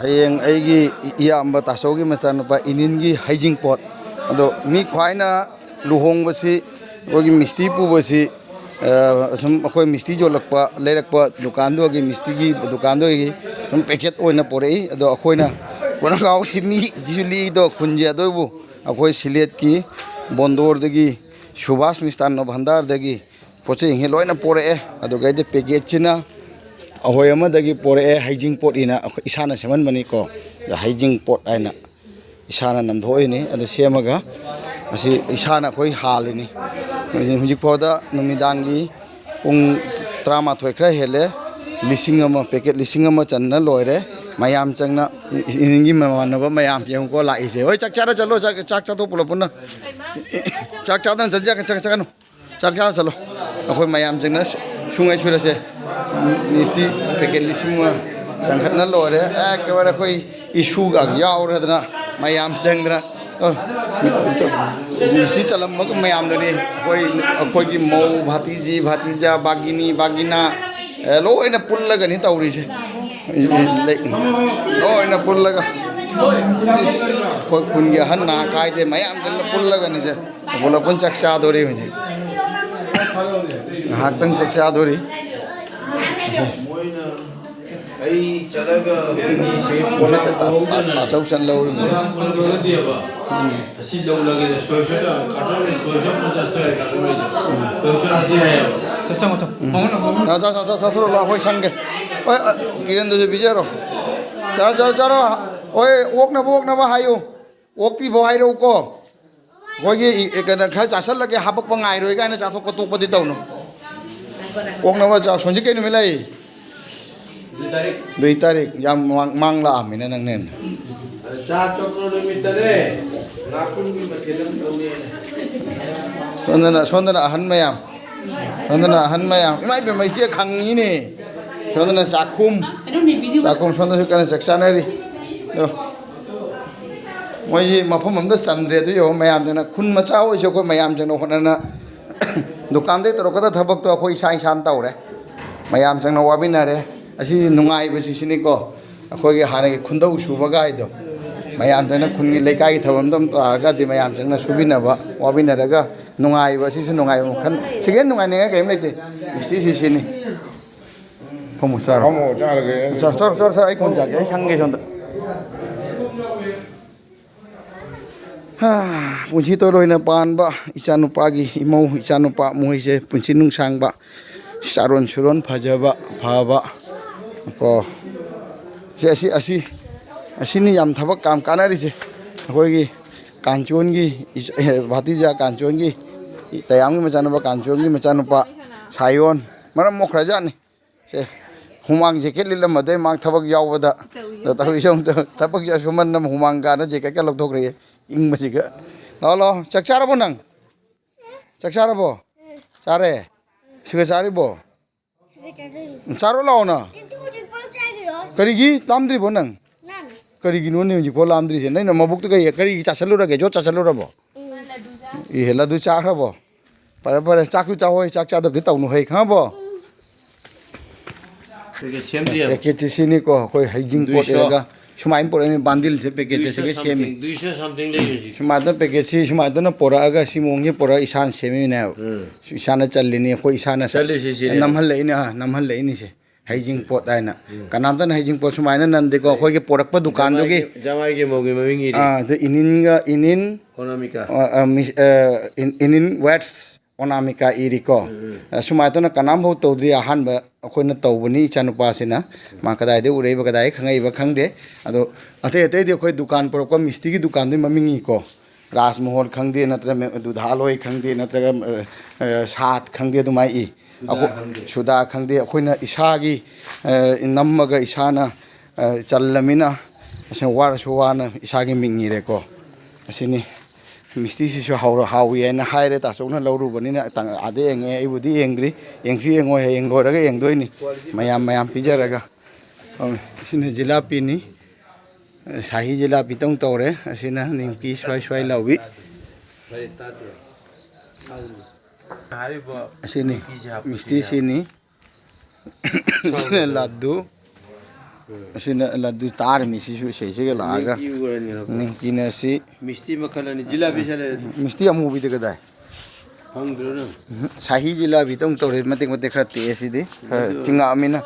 Hayeng aigi iyamba tasogi machanupa iningi hygiene pot ado mi khwaina luhongbasi ogi misti pubasi sum akoi misti jolakpa lerakpa dukan do gi misti gi dukan do gi sum packet oina porei ado akoina kona gaw mi juli do khunja do bu akoi silet ki bondor dagi subhas mistan no bhandar dagi poche he loina porei ado gaide packet china ahoy ama dagi pore hygiene pot ina isana seman mani ko the hygiene pot aina isana nam dhoi ni adu semaga asi isana koi hal ni hujik poda numidangi pung trama thoi khra hele lisingama packet lisingama channa loire mayam changna ingi manaba mayam pyam ko la ise oi chak chara chalo chak cha to pulo punna chak cha dan chak chak chak no chak cha chalo akoi mayam changna sungai surase Nisti pakai lisingma sangkatna lore kewara koi isu gak jauh redna mayam cengdra nisti calam mak mayam doni koi ki mau bhatiji bhatija bagini bagina lo ina pulla gani tauri se lo ina pulla ga koi kunja han na kai de mayam doni pulla gani se bola pun caksa dori muje hatang caksa dori Ay talaga tasaw san law rin asi law lagi social carton social monster carton social asi hai Kacang kacang. Mau nak? thoro la hoi sang ke oi kiren do bijaro chara oi wok na ba hayu wok ti bo hai ro ko hoi gi kana kha chasal lage habak pangai roi ga na cha thok ko tok padi taw no wok na ba cha sonji ke ni milai 2 tarik yang mangla amina nang nen cha chokro mitare nakun gi machelam tawne sondana ahan mayam imai be mai che khangi ni sondana chakhum sondana kana chaksanari do moi mafam amda chandre do yo mayam jana khun macha oi so ko mayam jana honana dukan de torokada thabak to khoi sai san tawre mayam jana wabinare asi nungai basi sini ko akoi ge hana ge khundau subaga ido mayam jana khungi lekai thabam dam ta di mayam jana subina ba wabina daga nungai basi su nungai khan sigen nungai ne ke emlete sini pomo sar ai kon ja ge sange sonda punchi to loina pan ba ichanu pagi imau ichanu pa muise punchi nung sang ba saron suron phajaba phaba ko se asi ni yam thabak kam kanari se koi gi kanchon gi bhatija kanchon gi tayam gi machanu ba kanchon gi machanu pa sayon maram mokhra jani se humang jacket lilam made mak thabak yawada da tawi song thabak ja suman nam humang ga na jacket ka lok thok re ing ma jiga lo chakchara bo nang chakchara bo chare siga chari bo charo lao na karigi lamdri bo nang karigi no ne ko lamdri se nai na mabuk to kai karigi chasalu ra ge jo chasalu ra bo i hela du cha kha bo pare chakhu cha hoi chak cha da taw nu hei kha bo ke sini ko koi hygiene pot ga sumain por ni bandil se package se ge semi 200 something lagi sumada package sumada na pora aga simong ge pora isan semi na isana challini ko isana namhal le ni se hygiene pot aina kanam tan hygiene pot sumaina nan de ko khoi ge porak pa dukan do ge jamai ge mogi mawing iri the inin onamika inin wets onamika iri ko sumaito na kanam ho to dri ahan ba akoina tawbani chanupa sina ma kadai de urei ba kadai khangai ba khangde ado ate de khoi dukan por ko misti gi dukan de mamingi ko rajmohol khangde natra dudhaloi khangde natra sat khangde dumai i suda khangde akoina isagi nammaga isana challamina asen war suwana isagi mingi re ko asini misti si so hawi na haire ta so na lawru bani na tang ade enge ai budi engri engfi engo he engo raga engdoi ni mayam pijaraga sini jilapi ni sahi jilapi tong tore asina nimki swai lawi sini misti sini laddu ꯑꯁꯤꯅ ꯂꯗꯨ ꯇꯥꯔꯃꯤ ꯁꯤꯁꯨ ꯏꯁꯩꯁꯤꯒ ꯂꯥꯛꯑꯒ ꯅꯤꯡꯀꯤꯅ ꯑꯁꯤ ꯃꯤꯁꯇꯤ ꯃꯈꯜ ꯑꯅꯤ ꯖꯤꯂꯥꯕꯤ ꯁꯥꯔꯦ ꯃꯤꯁꯇꯤ ꯑꯃꯨꯕꯤꯗ ꯀꯗꯥꯏ ꯐꯪꯗ꯭ꯔꯣ ꯅꯪ ꯁꯥꯍꯤ ꯖꯤꯂꯥꯕꯤ ꯇꯧ ꯇꯧꯔꯦ ꯃꯇꯦꯛ ꯃꯇꯦꯛ ꯈꯔ ꯇꯦꯛꯑꯦ ꯁꯤꯗꯤ ꯈꯔ ꯆꯤꯡꯉꯛꯑꯃꯤꯅ